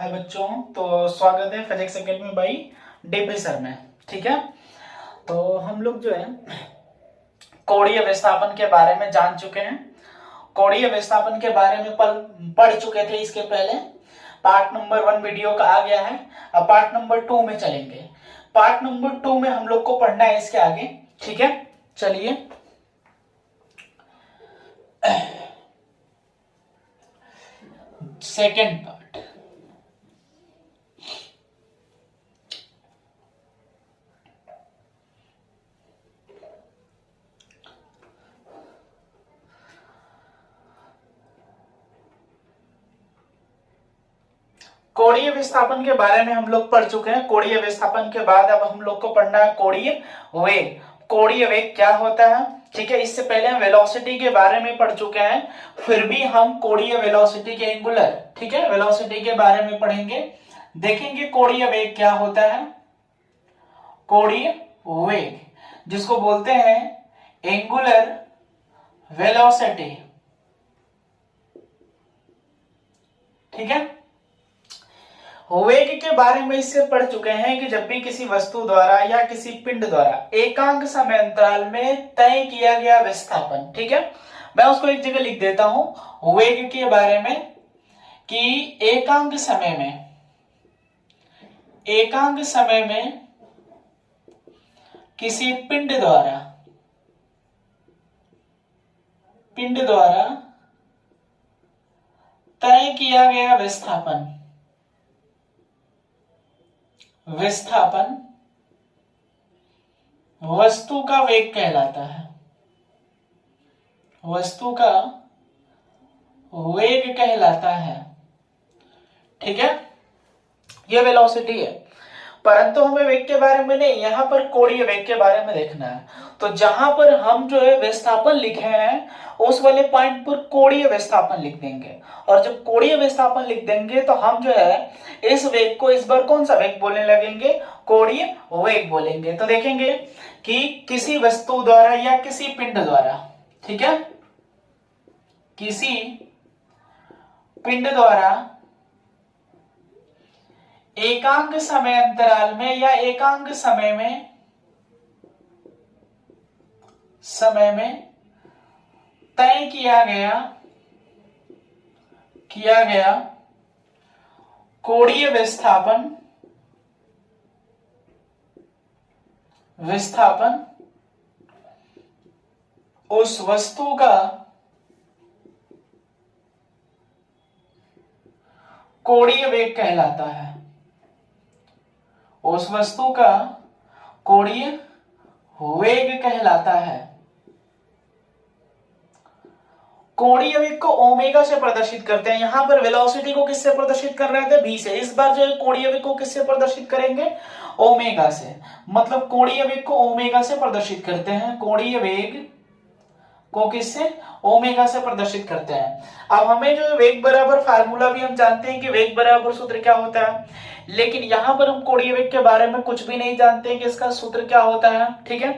हाय बच्चों, तो स्वागत है physics academy by DP sir में। ठीक है, तो हम लोग जो है कोणीय विस्थापन के बारे में जान चुके हैं। कोणीय विस्थापन के बारे में पढ़ चुके थे इसके पहले। पार्ट नंबर 1 वीडियो का आ गया है। अब पार्ट नंबर 2 में चलेंगे। पार्ट नंबर 2 में हम लोग को पढ़ना है इसके आगे। ठीक है, चलिए सेकेंड पार्ट। कोणीय विस्थापन के बारे में हम लोग पढ़ चुके हैं। कोणीय विस्थापन के बाद अब हम लोग को पढ़ना है कोणीय वेग। कोणीय वेग क्या होता है? ठीक है, इससे पहले हम वेलोसिटी के बारे में पढ़ चुके हैं, फिर भी हम कोणीय वेलोसिटी के एंगुलर, ठीक है, वेलोसिटी के बारे में पढ़ेंगे। देखेंगे कोणीय वेग क्या होता है। कोणीय वेग जिसको बोलते हैं एंगुलर वेलोसिटी। ठीक है, वेग के बारे में इससे पढ़ चुके हैं कि जब भी किसी वस्तु द्वारा या किसी पिंड द्वारा एकांक समय अंतराल में तय किया गया विस्थापन, ठीक है, मैं उसको एक जगह लिख देता हूं वेग के बारे में कि एकांक समय में किसी पिंड द्वारा तय किया गया विस्थापन वस्तु का वेग कहलाता है। वस्तु का वेग कहलाता है। ठीक है, यह वेलोसिटी है, परंतु हमें वेग के बारे में नहीं, यहां पर कोणीय वेग के बारे में देखना है। तो जहां पर हम जो है विस्थापन लिखे हैं उस वाले पॉइंट पर कोणीय विस्थापन लिख देंगे, और जब कोणीय विस्थापन लिख देंगे तो हम जो है इस वेग को इस बार कौन सा वेग बोलने लगेंगे? कोणीय वेग बोलेंगे। तो देखेंगे कि किसी वस्तु द्वारा या किसी पिंड द्वारा, ठीक है, किसी पिंड द्वारा एकांक समय अंतराल में या एकांक समय में तय किया गया कोणीय विस्थापन उस वस्तु का कोणीय वेग कहलाता है। उस वस्तु का कोणीय वेग कहलाता है। कोणीय वेग को ओमेगा से प्रदर्शित करते हैं। यहां पर वेलोसिटी को किससे प्रदर्शित कर रहे थे? v से। इस बार जो है कोणीय वेग को किससे प्रदर्शित करेंगे? ओमेगा से। मतलब कोणीय वेग को ओमेगा से प्रदर्शित करते हैं। कोणीय वेग को किससे? ओमेगा से प्रदर्शित करते हैं। अब हमें जो वेग बराबर फार्मूला भी हम जानते हैं कि वेग बराबर सूत्र क्या होता है, लेकिन यहां पर हम कोणीय वेग के बारे में कुछ भी नहीं जानते कि इसका सूत्र क्या होता है, ठीक है,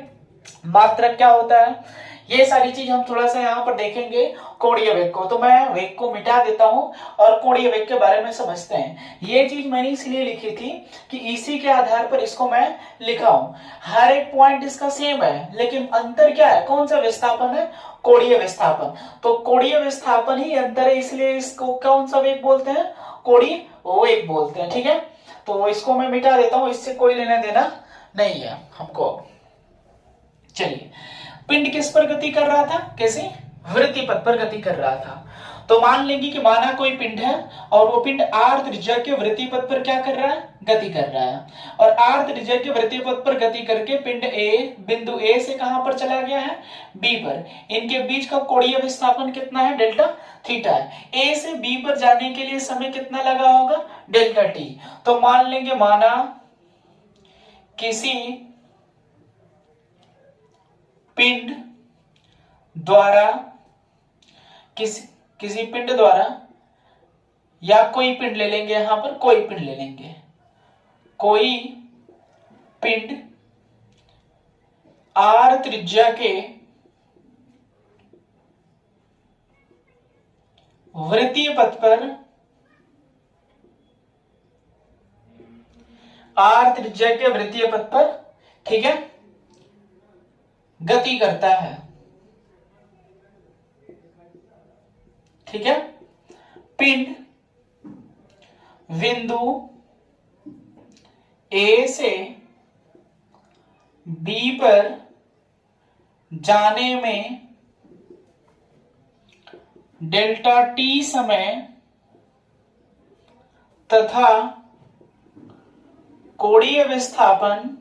मात्रक क्या होता है। ये सारी चीज हम थोड़ा सा यहाँ पर देखेंगे कोणीय वेग को। तो मैं वेग को मिटा देता हूं और कोणीय वेग के बारे में समझते हैं। ये चीज मैंने इसलिए लिखी थी कि इसी के आधार पर इसको मैं लिखा हूं। हर एक पॉइंट इसका सेम है, लेकिन अंतर क्या है? कौन सा विस्थापन है? कोणीय विस्थापन। तो कोणीय विस्थापन ही अंतर है, इसलिए इसको कौन सा वेग बोलते हैं? कोणीय वेग बोलते हैं। ठीक है, तो इसको मैं मिटा देता हूं, इससे कोई लेना देना नहीं है हमको। चलिए, पिंड किस पर गति कर रहा था? कैसे? वृत्ति पथ पर गति कर रहा था। तो मान लेंगे कि माना कोई पिंड है और वो पिंड r त्रिज्या के वृत्ति पथ पर क्या कर रहा है? गति कर रहा है। और r त्रिज्या के वृत्ति पथ पर गति करके पिंड A बिंदु A से कहां पर चला गया है? B पर। इनके बीच का कोणीय विस्थापन कितना है? डेल्टा थीटा है। A से B पर जाने के लिए समय कितना लगा होगा? Delta t। तो मान लेंगे माना किसी पिंड द्वारा किसी पिंड द्वारा, या कोई पिंड ले लेंगे, यहां पर कोई पिंड ले लेंगे, कोई पिंड r त्रिज्या के वृत्तीय पथ पर r त्रिज्या के वृत्तीय पथ पर, ठीक है, गति करता है, ठीक है। पिंड बिंदु ए से बी पर जाने में डेल्टा टी समय तथा कोणीय विस्थापन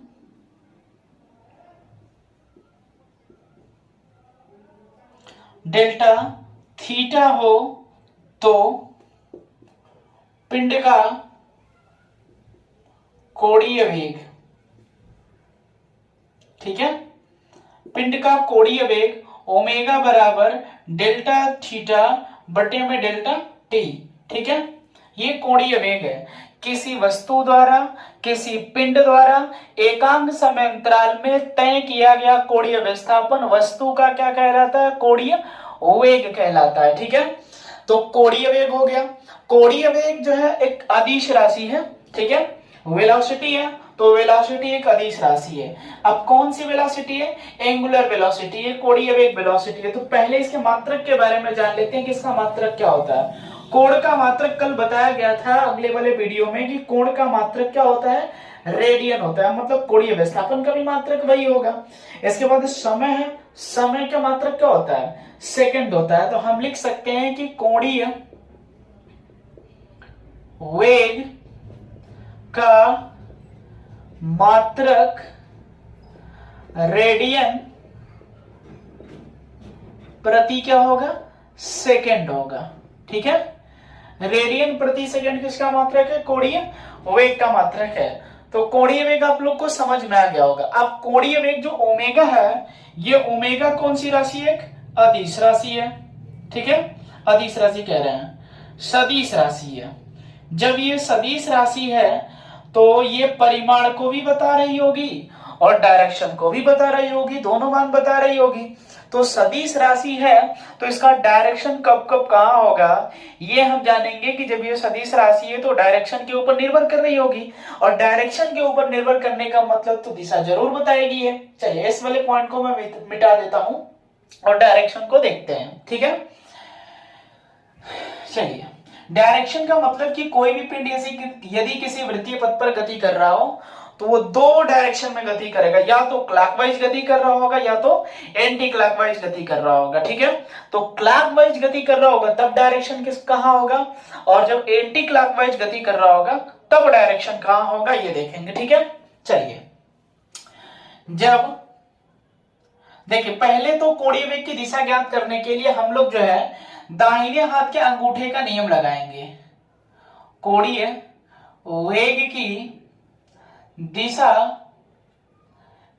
डेल्टा थीटा हो तो पिंड का कोणीय वेग, ठीक है, पिंड का कोणीय वेग ओमेगा बराबर डेल्टा थीटा बटे में डेल्टा टी, ठीक है। ये कोणीय वेग है। किसी वस्तु द्वारा, किसी पिंड द्वारा एकांक समय अंतराल में तय किया गया कोणीय विस्थापन वस्तु का क्या कहलाता है? कोणीय वेग कहलाता है, ठीक है। तो कोणीय वेग हो गया। कोणीय वेग जो है एक अदिश राशि है, ठीक है। वेलोसिटी है तो वेलोसिटी एक अदिश राशि है। अब कौन सी वेलोसिटी है? एंगुलर वेलोसिटी है, कोणीय वेग वेलोसिटी है। तो पहले इसके मात्रक के बारे में जान लेते हैं कि इसका मात्रक क्या होता है। कोण का मात्रक कल बताया गया था अगले वाले वीडियो में कि कोण का मात्रक क्या होता है? रेडियन होता है, मतलब कोणीय विस्थापन का भी मात्रक वही होगा। इसके बाद समय है, समय का मात्रक क्या होता है? सेकंड होता है। तो हम लिख सकते हैं कि कोणीय वेग का मात्रक रेडियन प्रति क्या होगा? सेकंड होगा, ठीक है। रेडियन प्रति सेकंड किसका मात्रक है? कोणीय वेग का मात्रक है। तो कोणीय वेग आप लोग को समझ में आ गया होगा। अब कोणीय वेग जो ओमेगा है, ये ओमेगा कौन सी राशि है? एक अदिश राशि है, ठीक है। अदिश राशि कह रहे हैं, सदिश राशि है। जब ये सदिश राशि है तो ये परिमाण को भी बता रही होगी और डायरेक्शन को भी बता रही होगी, दोनों मान बता रही होगी। तो सदिश राशि है तो इसका डायरेक्शन कब कब कहां होगा ये हम जानेंगे कि जब ये सदिश राशि है तो डायरेक्शन के ऊपर निर्भर कर रही होगी, और डायरेक्शन के ऊपर निर्भर करने का मतलब तो दिशा जरूर बताएगी है। चलिए इस वाले पॉइंट को मैं मिटा देता हूं और डायरेक्शन को देखते हैं, ठीक है। चलिए, डायरेक्शन का मतलब कि कोई भी पिंड यदि किसी वृत्तीय पथ पर गति कर रहा हो तो वो दो डायरेक्शन में गति करेगा, या तो क्लॉकवाइज गति कर रहा होगा या तो एंटी क्लॉकवाइज गति कर रहा होगा, ठीक है। तो क्लॉकवाइज गति कर रहा होगा तब डायरेक्शन किस कहां होगा, और जब एंटी क्लॉकवाइज गति कर रहा होगा तब डायरेक्शन कहां होगा ये देखेंगे, ठीक है। चलिए, जब देखिए पहले तो कोणीय वेग की दिशा ज्ञात करने के लिए हम लोग जो है दाहिने हाथ के अंगूठे का नियम लगाएंगे। कोणीय वेग की दिशा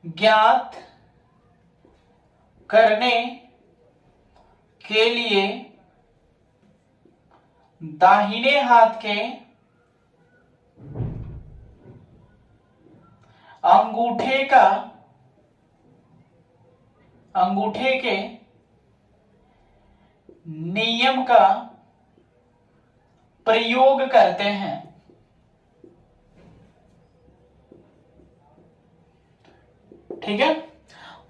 ज्ञात करने के लिए दाहिने हाथ के अंगूठे के नियम का प्रयोग करते हैं। ठीक है,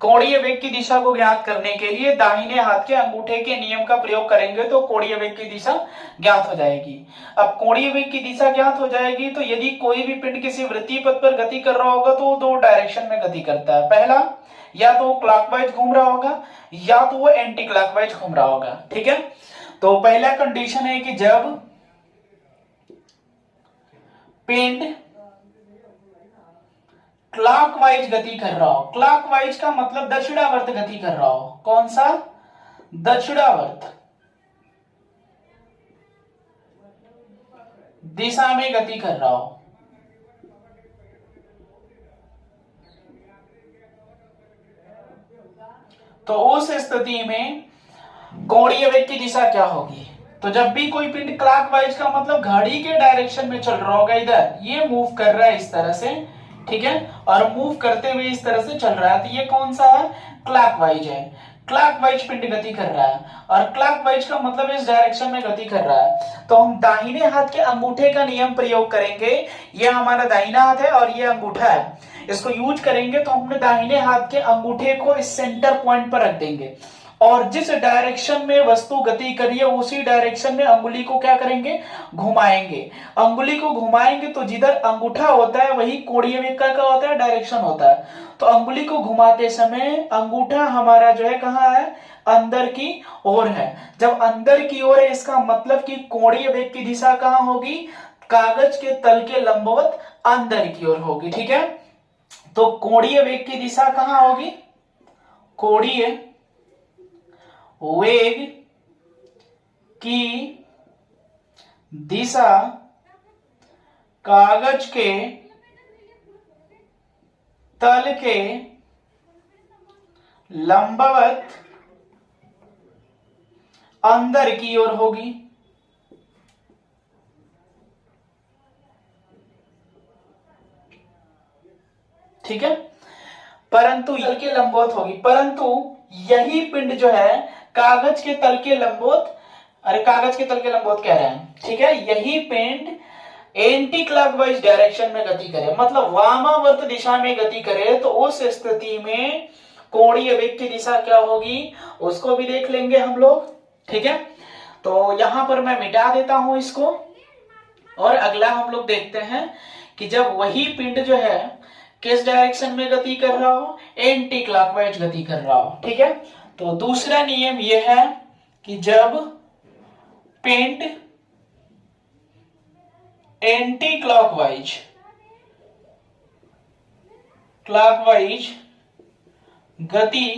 कोणीय वेग की दिशा को ज्ञात करने के लिए दाहिने हाथ के अंगूठे के नियम का प्रयोग करेंगे तो कोणीय वेग की दिशा ज्ञात हो जाएगी। अब कोणीय वेग की दिशा ज्ञात हो जाएगी तो यदि कोई भी पिंड किसी वृत्तीय पथ पर गति कर रहा होगा तो वो दो डायरेक्शन में गति करता है। पहला, या तो वो क्लॉकवाइज घूम रहा होगा या तो वो एंटी क्लॉकवाइज घूम रहा होगा, ठीक है। तो पहला कंडीशन है कि जब पिंड क्लॉकवाइज गति कर रहा हो, क्लॉकवाइज का मतलब दक्षिणावर्त गति कर रहा हो। कौन सा? दक्षिणावर्त दिशा में गति कर रहा हो। तो उस स्थिति में कोणीय वेग की दिशा क्या होगी? तो जब भी कोई पिंड क्लॉकवाइज का मतलब घड़ी के डायरेक्शन में चल रहा होगा, इधर ये मूव कर रहा है इस तरह से, ठीक है, और मूव करते हुए इस तरह से चल रहा है, तो ये कौन सा है? क्लॉकवाइज है। क्लॉकवाइज पिंड गति कर रहा है, और क्लॉकवाइज का मतलब इस डायरेक्शन में गति कर रहा है, तो हम दाहिने हाथ के अंगूठे का नियम प्रयोग करेंगे। ये हमारा दाहिना हाथ है और ये अंगूठा है, इसको यूज करेंगे तो हमने दाहिने हाथ के अंगूठे को इस सेंटर पॉइंट पर रख देंगे, और जिस डायरेक्शन में वस्तु गति कर रही है उसी डायरेक्शन में अंगुली को क्या करेंगे, घुमाएंगे। अंगुली को घुमाएंगे तो जिधर अंगूठा होता है वही कोणीय वेग का क्या होता है, डायरेक्शन होता है। तो अंगुली को घुमाते समय अंगूठा हमारा जो है कहाँ है, अंदर की ओर है। जब अंदर की ओर है इसका मतलब कि कोणीय वेग की दिशा कहाँ होगी, कागज के तल के लंबवत अंदर की ओर होगी। ठीक है, तो कोणीय वेग की दिशा कहाँ होगी, कोणीय वेग की दिशा कागज के तल के लंबवत अंदर की ओर होगी। ठीक है, परंतु तल के लंबवत होगी, परंतु यही पिंड जो है कागज के तल के लंबवत, अरे कागज के तल के लंबवत कह रहे हैं, ठीक है, यही पिंड एंटी क्लॉकवाइज डायरेक्शन में गति करे, मतलब वामावर्त दिशा में गति करे, तो उस स्थिति में कोणीय वेग की दिशा क्या होगी उसको भी देख लेंगे हम लोग। ठीक है, तो यहां पर मैं मिटा देता हूं इसको, और अगला हम लोग देखते हैं कि जब वही पिंड जो है किस डायरेक्शन में गति कर रहा हो, एंटी क्लॉकवाइज गति कर रहा हो। ठीक है, तो दूसरा नियम यह है कि जब पिंड एंटी क्लॉकवाइज गति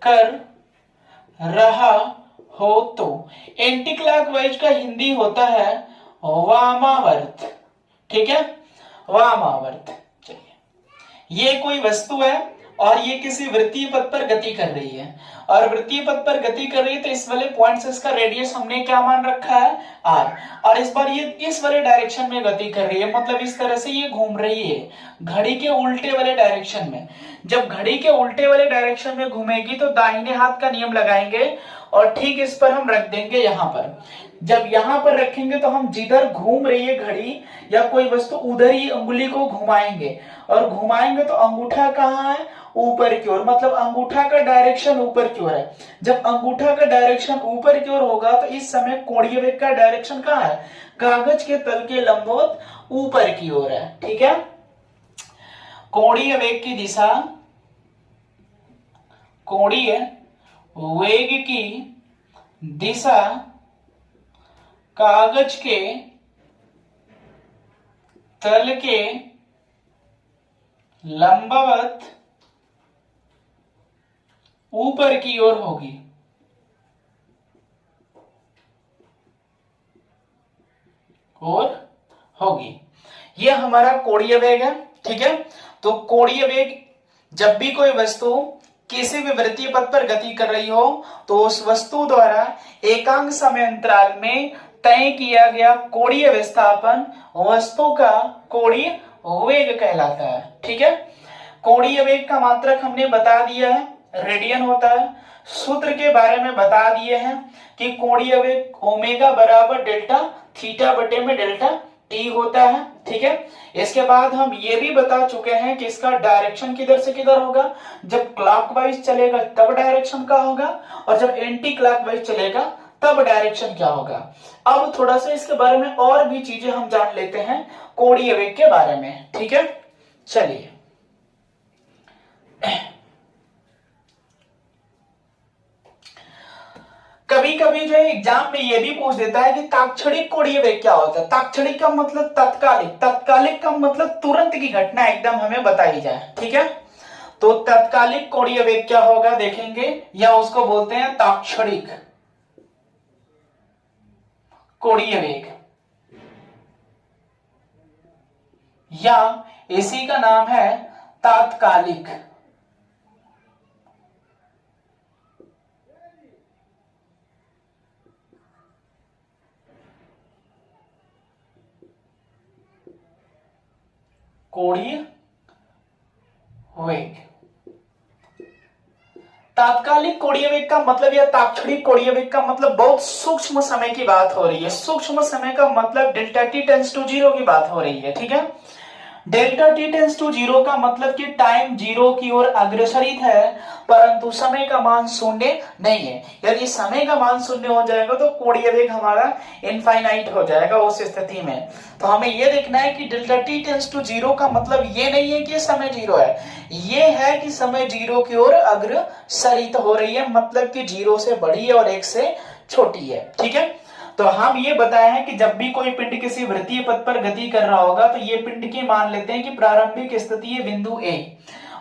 कर रहा हो तो, एंटी क्लॉकवाइज का हिंदी होता है वामावर्त। ठीक है, वामावर्त। चलिए, ये कोई वस्तु है और ये किसी वृत्तीय पथ पर गति कर रही है, और वृत्तीय पथ पर गति कर रही है तो इस वाले पॉइंट से इसका रेडियस हमने क्या मान रखा है, r, और इस बार ये इस वाले डायरेक्शन में गति कर रही है, मतलब इस तरह से ये घूम रही है घड़ी के उल्टे वाले डायरेक्शन में। जब घड़ी के उल्टे वाले डायरेक्शन में घूमेगी तो दाहिने हाथ का नियम लगाएंगे और ठीक इस पर हम रख देंगे यहाँ पर। जब यहां पर रखेंगे तो हम जिधर घूम रही है घड़ी या कोई वस्तु उधर ही अंगुली को घुमाएंगे, और घुमाएंगे तो अंगूठा कहाँ है, ऊपर की ओर, मतलब अंगूठा का डायरेक्शन ऊपर की ओर है। जब अंगूठा का डायरेक्शन ऊपर की ओर होगा तो इस समय कोणीय वेग का डायरेक्शन कहाँ है, कागज के तल के लंबवत ऊपर की ओर है। ठीक है, कोणीय वेग की दिशा, कोणीय वेग की दिशा कागज के तल के लंबवत ऊपर की ओर होगी। यह हमारा कोणीय वेग है। ठीक है, तो कोणीय वेग, जब भी कोई वस्तु किसी भी वृत्तीय पथ पर गति कर रही हो तो उस वस्तु द्वारा एकांक समय अंतराल में तय किया गया कोणीय विस्थापन वस्तु का कोणीय वेग कहलाता है। ठीक है, कोणीय वेग का मात्रक हमने बता दिया है, रेडियन होता है। सूत्र के बारे में बता दिए हैं कि कोणीय वेग ओमेगा बराबर डेल्टा थीटा बटे में डेल्टा टी होता है। ठीक है, इसके बाद हम ये भी बता चुके हैं कि इसका डायरेक्शन किधर से किधर होगा, जब क्लॉकवाइज चलेगा तब डायरेक्शन का होगा, और जब एंटी क्लॉकवाइज चलेगा तब डायरेक्शन क्या होगा। अब थोड़ा सा इसके बारे में और भी चीजें हम जान लेते हैं कोणीय वेग के बारे में। ठीक है, चलिए, कभी कभी जो है एग्जाम में ये भी पूछ देता है कि ताक्षणिक कोणीय वेग क्या होता है। ताक्षणिक का मतलब तत्कालिक, तत्कालिक का मतलब तुरंत की घटना एकदम हमें बताई जाए। ठीक है, तो तत्कालिक कोणीय वेग क्या होगा देखेंगे, या उसको बोलते हैं ताक्षणिक कोणीय वेग, या इसी का नाम है तात्कालिक कोणीय वेग। तात्कालिक कोणीय वेग का मतलब या ताक्षणिक कोणीय वेग का मतलब बहुत सूक्ष्म समय की बात हो रही है। सूक्ष्म समय का मतलब delta T tends to zero की बात हो रही है, ठीक है। Delta T tends to zero का मतलब कि टाइम जीरो की ओर अग्रसरित है, परंतु समय का मान शून्य नहीं है। यदि समय का मान शून्य हो जाएगा तो कोणीय वेग हमारा इनफाइनाइट हो जाएगा उस स्थिति में। तो हमें यह देखना है कि delta T tends to zero का मतलब ये नहीं है कि समय जीरो है, ये है कि समय जीरो की ओर अग्रसरित हो रही है, मतलब कि जीरो से बड़ी है और एक से छोटी है, ठीक है। तो हम ये बताए हैं कि जब भी कोई पिंड किसी वृत्तीय पथ पर गति कर रहा होगा तो ये पिंड की मान लेते हैं कि प्रारंभिक स्थिति है बिंदु ए,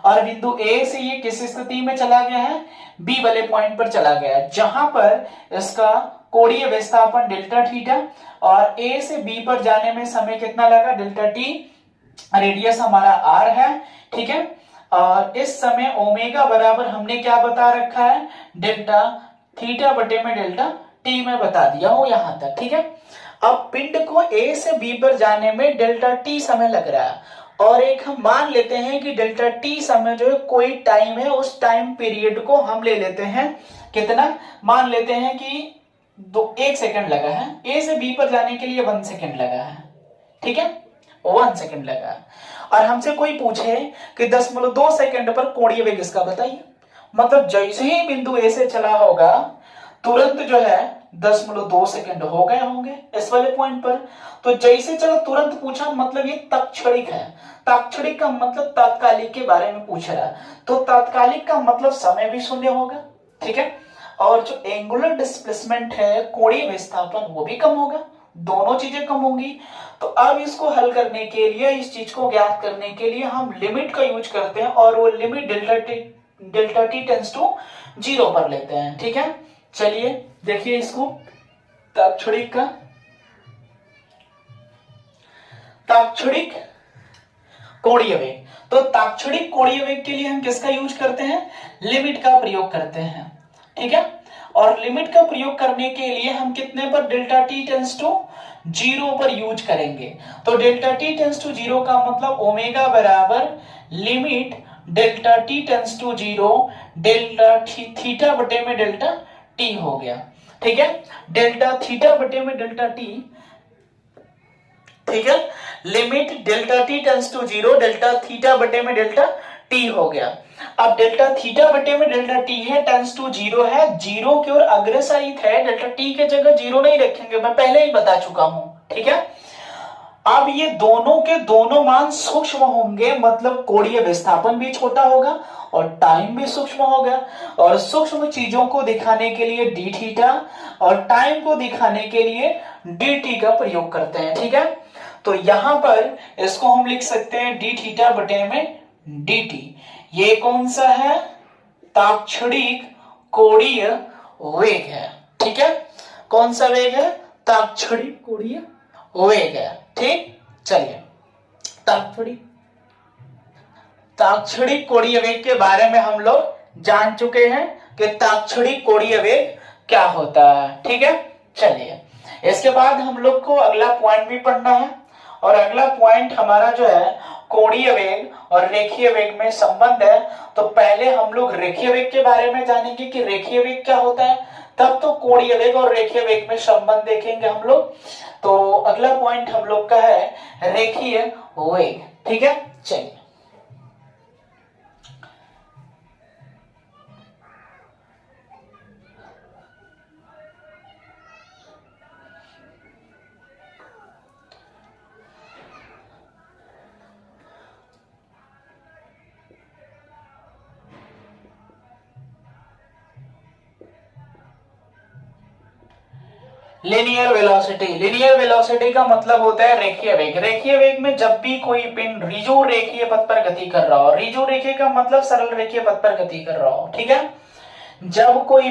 और बिंदु ए से ये किस स्थिति में चला गया है, बी वाले पॉइंट पर चला गया है, जहां पर इसका कोणीय विस्थापन डेल्टा थीटा और ए से बी पर जाने में समय कितना लगा, डेल्टा टी, रेडियस हमारा आर है, ठीक है। और इस समय ओमेगा बराबर हमने क्या बता रखा है, डेल्टा थीटा बटे में डेल्टा टी में बता दिया हूं यहां तक, ठीक है। अब पिंड को ए से बी पर जाने में डेल्टा टी समय लग रहा है, और एक हम मान लेते हैं कि डेल्टा टी समय जो है कोई टाइम है, उस टाइम पीरियड को हम ले लेते हैं कितना, मान लेते हैं कि 1 सेकंड लगा है, ए से बी पर जाने के लिए 1 सेकंड लगा है, ठीक है, 1 सेकंड लगा है। और हमसे कोई पूछे कि 10.2 सेकंड पर कोणीय वेग इसका बताइए, मतलब जैसे ही बिंदु ए से चला होगा तुरंत जो है 10.2 सेकंड हो गए होंगे इस वाले पॉइंट पर। तो जैसे चलो तुरंत पूछा, मतलब ये तात्क्षणिक है। तात्क्षणिक का मतलब तात्कालिक के बारे में पूछ रहा है, तो तात्कालिक का मतलब समय भी शून्य होगा, ठीक है। और जो एंगुलर डिस्प्लेसमेंट है, कोणीय विस्थापन, वो भी कम होगा, दोनों चीजें कम होंगी। तो अब इसको हल करने के लिए, इस चीज को ज्ञात करने के लिए हम लिमिट का यूज करते हैं, और वो limit delta T tends to zero पर लेते हैं, ठीक है। चलिए देखिए इसको, तात्क्षणिक का, तात्क्षणिक कोणीय वेग। तो तात्क्षणिक कोणीय वेग के लिए हम किसका यूज करते हैं, लिमिट का प्रयोग करते हैं, ठीक है। और लिमिट का प्रयोग करने के लिए हम कितने पर, delta T tends to zero पर यूज करेंगे। तो delta T tends to zero का मतलब ओमेगा बराबर limit delta T tends to zero delta theta बटे में डेल्टा टी हो गया, ठीक है। डेल्टा थीटा बटे में डेल्टा टी, ठीक है, limit delta T tends to zero delta theta बटे में डेल्टा टी हो गया। अब डेल्टा थीटा बटे में डेल्टा टी है, टेंड्स टू जीरो है, जीरो की ओर अग्रसरित है, डेल्टा टी के जगह जीरो नहीं रखेंगे, मैं पहले ही बता चुका हूं, ठीक है। अब ये दोनों के दोनों मान सूक्ष्म होंगे, मतलब कोणीय विस्थापन भी छोटा होगा और टाइम भी सूक्ष्म होगा, और सूक्ष्म चीजों को दिखाने के लिए डी थीटा और टाइम को दिखाने के लिए डी टी का प्रयोग करते हैं, ठीक है। तो यहां पर इसको हम लिख सकते हैं डी थीटा बटे में डी टी। ये कौन सा है, तात्क्षणिक कोणीय वेग है, ठीक है। कौन सा वेग है, तात्क्षणिक कोणीय वेग है, ठीक। चलिए तात्क्षणिक कोणीय वेग के बारे में हम लोग जान चुके हैं कि तात्क्षणिक कोणीय वेग क्या होता है, ठीक है। चलिए इसके बाद हम लोग को अगला पॉइंट भी पढ़ना है, और अगला पॉइंट हमारा जो है कोणीय वेग और रेखीय वेग में संबंध है। तो पहले हम लोग रेखीय वेग के बारे में जानेंगे कि रेखीय वेग क्या होता है, तब तो कोणीय वेग और रेखीय वेग में संबंध देखेंगे हम लोग। तो अगला पॉइंट हम लोग का है रेखीय वेग, ठीक है। चलिए लिनियर वेलोसिटी, लिनियर वेलोसिटी का मतलब होता है रेखीय वेग। रेखीय वेग में जब भी कोई पिंड रिजु रेखीय पथ पर गति कर रहा हो, रिजु रेखीय का मतलब सरल रेखीय पथ पर गति कर रहा हो, ठीक है। जब कोई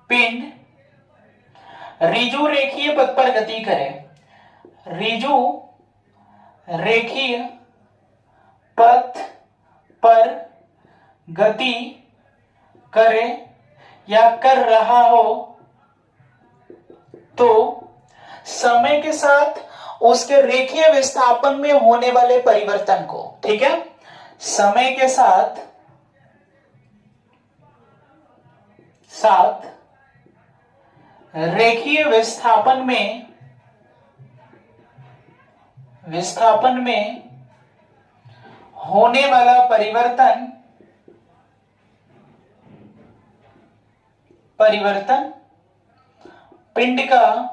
पिंड रिजु रेखीय पथ पर गति करे, रिजु रेखीय पथ पर गति करे या कर रहा हो, तो समय के साथ उसके रेखीय विस्थापन में होने वाले परिवर्तन को, ठीक है, समय के साथ रेखीय विस्थापन में होने वाला परिवर्तन पिंड का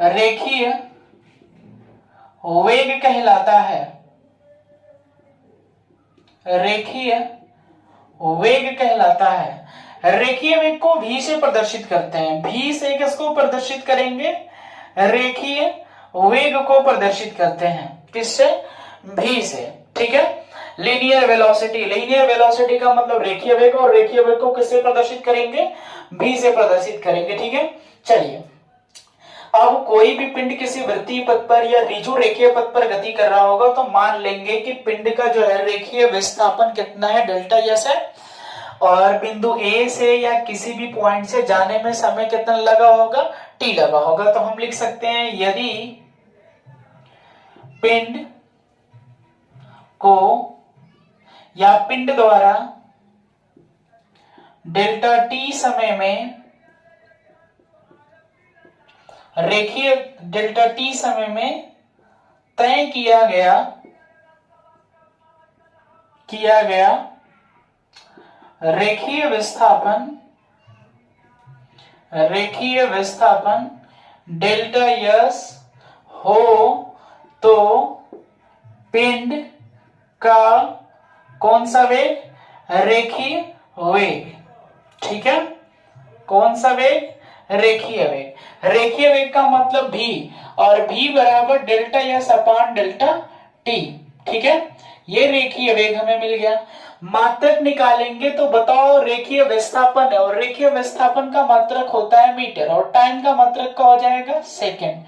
रेखीय वेग कहलाता है। रेखीय वेग कहलाता है। रेखीय वेग को v से प्रदर्शित करते हैं। v से किसको प्रदर्शित करेंगे? रेखीय वेग को प्रदर्शित करते हैं। किससे? v से, ठीक है। लीनियर वेलोसिटी का मतलब रेखीय वेग, और रेखीय वेग को किससे प्रदर्शित करेंगे? v से प्रदर्शित करेंगे, ठीक है। चलिए, अब कोई भी पिंड किसी वृत्तीय पथ पर या ऋजु रेखीय पथ पर गति कर रहा होगा तो मान लेंगे कि पिंड का जो है रेखीय विस्थापन कितना है? डेल्टा एस है, और बिंदु ए से या किसी भी पॉइंट से जाने में समय कितना लगा होगा? टी लगा होगा। तो हम लिख सकते हैं यदि पिंड को या पिंड द्वारा डेल्टा टी समय में रेखीय डेल्टा टी समय में तय किया गया रेखीय विस्थापन डेल्टा एस हो तो पिंड का कौन सा वेग? रेखीय वेग, ठीक है। कौन सा वेग? रेखीय वेग। रेखीय वेग का मतलब v, और v बराबर डेल्टा एस अपान डेल्टा टी, ठीक है। ये रेखीय वेग हमें मिल गया। मात्रक निकालेंगे तो बताओ, रेखीय विस्थापन है और रेखीय विस्थापन का मात्रक होता है मीटर, और टाइम का मात्रक का हो जाएगा सेकंड।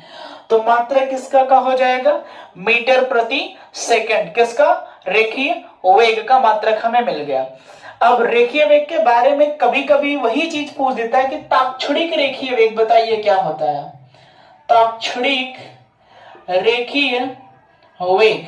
तो मात्रक किसका का हो जाएगा? मीटर प्रति सेकंड। किसका? रेखीय वेग का मात्रक हमें मिल गया। अब रेखीय वेग के बारे में कभी कभी वही चीज पूछ देता है कि ताक्षणिक रेखीय वेग बताइए क्या होता है? ताक्षणिक रेखीय वेग।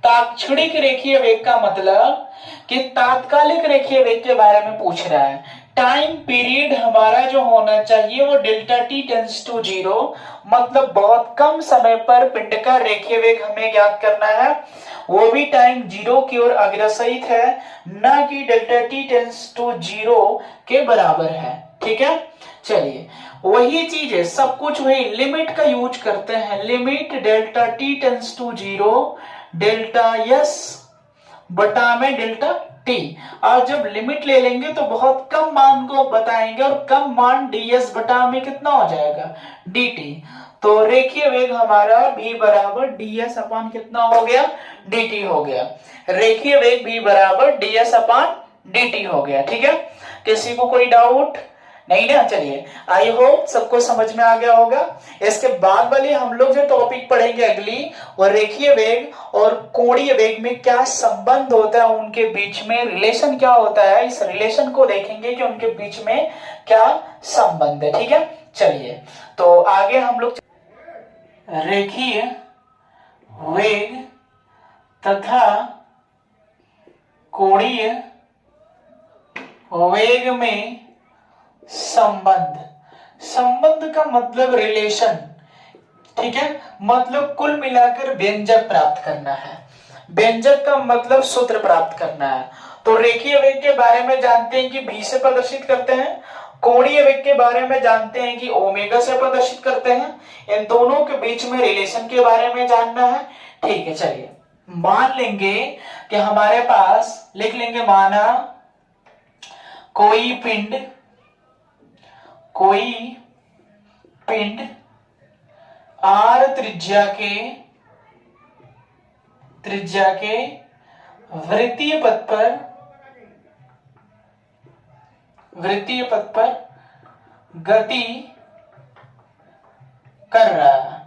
ताक्षणिक रेखीय वेग का मतलब कि तात्कालिक रेखीय वेग के बारे में पूछ रहा है। टाइम पीरियड हमारा जो होना चाहिए वो डेल्टा टी टेंड्स टू 0, मतलब बहुत कम समय पर पिंड का रेखीय वेग हमें ज्ञात करना है, वो भी टाइम 0 की ओर अग्रसरित है, ना कि डेल्टा टी टेंड्स टू 0 के बराबर है, ठीक है। चलिए, वही चीज है, सब कुछ वही, लिमिट का यूज करते हैं। Limit delta T tends to 0 delta S बटा में डेल्टा टी। और जब लिमिट ले लेंगे तो बहुत कम मान को बताएंगे, और कम मान ds बटा में कितना हो जाएगा? dt। तो रेखीय वेग हमारा v बराबर ds अपान कितना हो गया? dt हो गया। रेखीय वेग v बराबर ds अपान dt हो गया, ठीक है। किसी को कोई डाउट नहीं ना? चलिए, आई होप सबको समझ में आ गया होगा। इसके बाद वाली हम लोग जो टॉपिक पढ़ेंगे अगली, वो रेखीय वेग और कोणीय वेग में क्या संबंध होता है, उनके बीच में रिलेशन क्या होता है, इस रिलेशन को देखेंगे कि उनके बीच में क्या संबंध है, ठीक है। चलिए, तो आगे हम लोग रेखीय वेग तथा कोणीय वेग में संबंध का मतलब रिलेशन, ठीक है। मतलब कुल मिलाकर व्यंजक प्राप्त करना है। व्यंजक का मतलब सूत्र प्राप्त करना है। तो रेखीय वेग के बारे में जानते हैं कि v से प्रदर्शित करते हैं, कोणीय वेग के बारे में जानते हैं कि ओमेगा से प्रदर्शित करते हैं। इन दोनों के बीच में रिलेशन के बारे में जानना है, ठीक है। चलिए, मान लेंगे कि हमारे पास, लिख लेंगे, माना कोई पिंड r त्रिज्या के वृत्तीय पथ पर गति कर रहा है।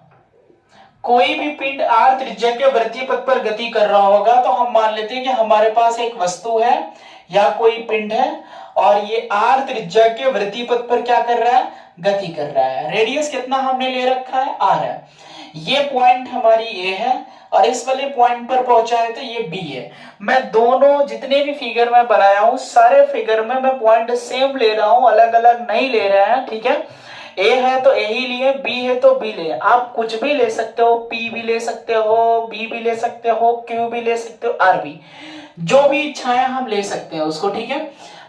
कोई भी पिंड r त्रिज्या के वृत्तीय पथ पर गति कर रहा होगा तो हम मान लेते हैं कि हमारे पास एक वस्तु है, या कोई पिंड है और ये r त्रिज्या के वृत्तीय पथ पर क्या कर रहा है, गति कर रहा है। रेडियस कितना हमने ले रखा है, r है। ये पॉइंट हमारी a है और इस वाले पॉइंट पर पहुंचा है तो ये b है। मैं दोनों जितने भी फिगर में बनाया हूं सारे फिगर में मैं पॉइंट सेम ले रहा हूं, अलग अलग नहीं ले रहे हैं, ठीक है। A है तो A ही लिए, B है तो B ले, आप कुछ भी ले सकते हो, P भी ले सकते हो, B भी ले सकते हो, Q भी ले सकते हो, R भी, जो भी इच्छाएं हम ले सकते हैं उसको, ठीक है।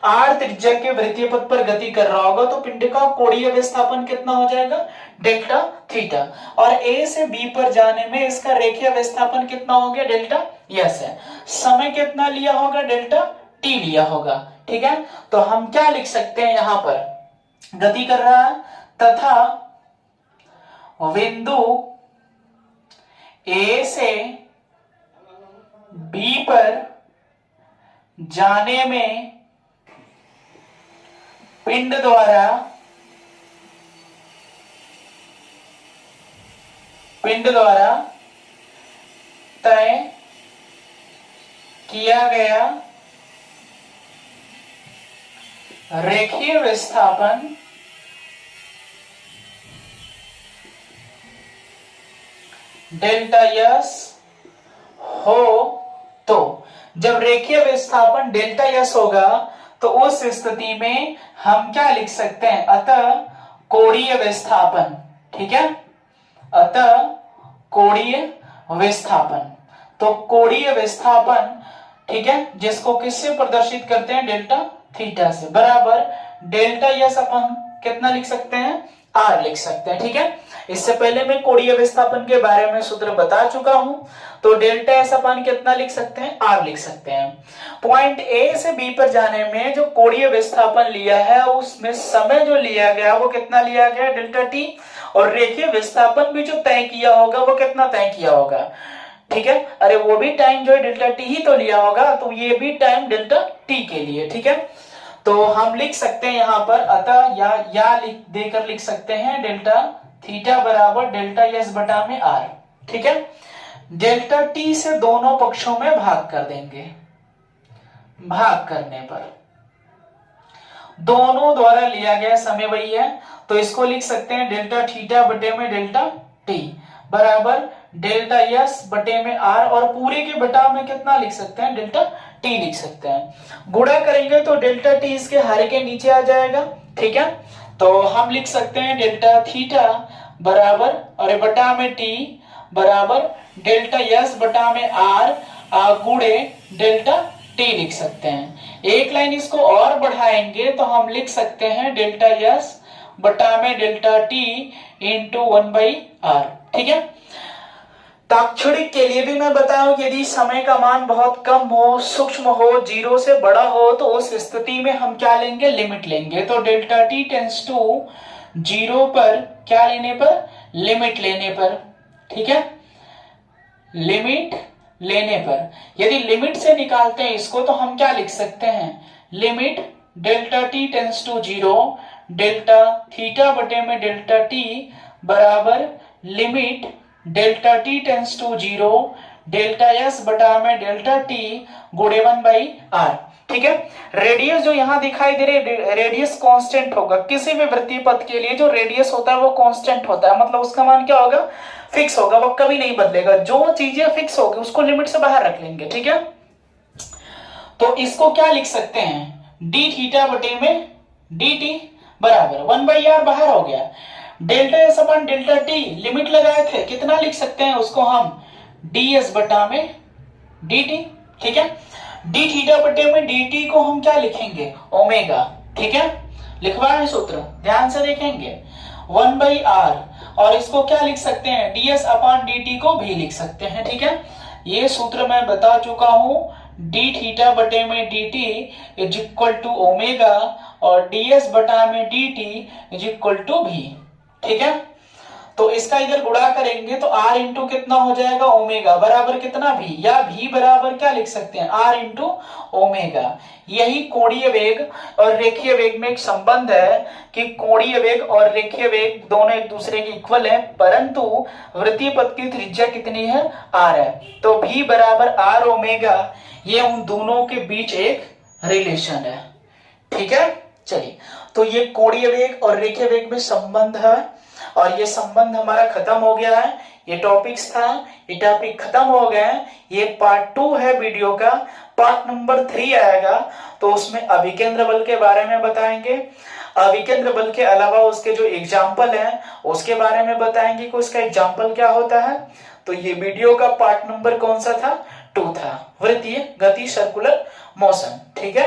R त्रिज्या के वृत्तीय पथ पर गति कर रहा होगा तो पिंड का कोणीय विस्थापन कितना हो जाएगा, डेल्टा थीटा, और A से B पर जाने में इसका रेखीय विस्थापन कितना हो गया, डेल्टा यस है। समय कितना लिया होगा, डेल्टा t लिया होगा, ठीक है। तो हम क्या लिख सकते हैं, यहां पर गति कर रहा है तथा बिंदु A से B पर जाने में पिंड द्वारा तय किया गया रेखीय विस्थापन डेल्टा यस हो, तो जब रेखीय विस्थापन डेल्टा यस होगा तो उस स्थिति में हम क्या लिख सकते हैं, अतः कोणीय विस्थापन, ठीक है, अतः कोणीय विस्थापन। तो कोणीय विस्थापन, ठीक है, जिसको किससे प्रदर्शित करते हैं, डेल्टा थीटा से, बराबर डेल्टा यस अपन कितना लिख सकते हैं, आर लिख सकते हैं, ठीक है। इससे पहले मैं कोणीय विस्थापन के बारे में सूत्र बता चुका हूं, तो डेल्टा एस अपन कितना लिख सकते हैं, आर लिख सकते हैं। पॉइंट ए से बी पर जाने में जो कोणीय विस्थापन लिया है उसमें समय जो लिया गया वो कितना लिया गया, डेल्टा टी, और रेखीय विस्थापन भी जो तय किया होगा वो कितना तय किया होगा, ठीक है। अरे वो भी टाइम जो है डेल्टा टी ही तो लिया होगा, तो ये भी टाइम डेल्टा टी के लिए, ठीक है। तो हम लिख सकते हैं यहां पर अतः या देकर लिख सकते हैं डेल्टा थीटा बराबर डेल्टा एस बटा में आर, ठीक है। डेल्टा टी से दोनों पक्षों में भाग कर देंगे, भाग करने पर दोनों द्वारा लिया गया समय वही है, तो इसको लिख सकते हैं डेल्टा थीटा बटे में डेल्टा टी बराबर डेल्टा एस बटे में आर, और पूरे के बटा में कितना लिख सकते हैं, डेल्टा टी लिख सकते हैं। गुणा करेंगे तो डेल्टा टी इसके हर के नीचे आ जाएगा, ठीक है। तो हम लिख सकते हैं डेल्टा थीटा बराबर और बटा में टी बराबर डेल्टा एस बटा में आर गुणे डेल्टा टी लिख सकते हैं। एक लाइन इसको और बढ़ाएंगे तो हम लिख सकते हैं डेल्टा एस बटा में डेल्टा टी इंटू 1/r, ठीक है। ताक्षणिक के लिए भी मैं बताऊं कि यदि समय का मान बहुत कम हो, सूक्ष्म हो, 0 से बड़ा हो, तो उस स्थिति में हम क्या लेंगे, लिमिट लेंगे। तो डेल्टा टी टेंड्स टू 0 पर क्या लेने पर, लिमिट लेने पर, ठीक है, लिमिट लेने पर। यदि लिमिट से निकालते हैं इसको तो हम क्या लिख सकते हैं, limit delta T tends to 0 delta theta बटे में डेल्टा टी बराबर limit delta T tends to 0 delta S बटा में डेल्टा टी गुणे 1/r, ठीक है। रेडियस जो यहां दिखाई दे रही, रेडियस कांस्टेंट होगा। किसी भी वृत्तीय पथ के लिए जो रेडियस होता है वो कांस्टेंट होता है, मतलब उसका मान क्या होगा, फिक्स होगा, वो कभी नहीं बदलेगा। जो चीजें फिक्स होगी उसको लिमिट से बाहर रख लेंगे, ठीक है। तो इसको क्या लिख सकते हैं, डी थीटा बटे में डी टी बराबर 1/r बाहर हो गया, डेल्टा एस अपन डेल्टा टी लिमिट लगाए थे, कितना लिख सकते हैं उसको हम, डी एस बटा में डी टी, ठीक है। डी थीटा बटे में डी टी को हम क्या लिखेंगे, ओमेगा, ठीक है। लिखवाएं सूत्र, ध्यान से देखेंगे, 1/r, और इसको क्या लिख सकते हैं, D S upon D T को भी लिख सकते हैं, ठीक है। ये सूत्र मैं बता चुका हूं, डी थीटा बटे में D T is equal to omega और डी एस बटा में D T is equal to भी, ठीक है। तो इसका इधर गुणा करेंगे तो r इंटू कितना हो जाएगा, ओमेगा बराबर कितना भी, या भी बराबर क्या लिख सकते हैं, r इंटू ओमेगा। यही कोणीय वेग और रेखीय वेग में एक संबंध है कि कोणीय वेग और रेखीय वेग दोनों एक दूसरे के इक्वल है, परंतु वृत्तीय पथ की त्रिज्या कितनी है, r है। तो v बराबर r ओमेगा, ये उन दोनों के बीच एक रिलेशन है। ठीक है, चलिए, तो ये कोणीय वेग और रेखीय वेग में संबंध है, और ये संबंध हमारा खत्म हो गया है। ये टॉपिक्स था, ये टॉपिक खत्म हो गए हैं। ये पार्ट 2 है वीडियो का। पार्ट नंबर 3 आएगा, तो उसमें अभिकेंद्र बल के बारे में बताएंगे। अभिकेंद्र बल के अलावा उसके जो एग्जाम्पल हैं उसके बारे में बताएंगे कि उसका एग्जाम्पल क्या होता है। तो ये वीडियो का पार्ट नंबर कौन सा था? 2 था, वृत्तीय गति, सर्कुलर मोशन। ठीक है।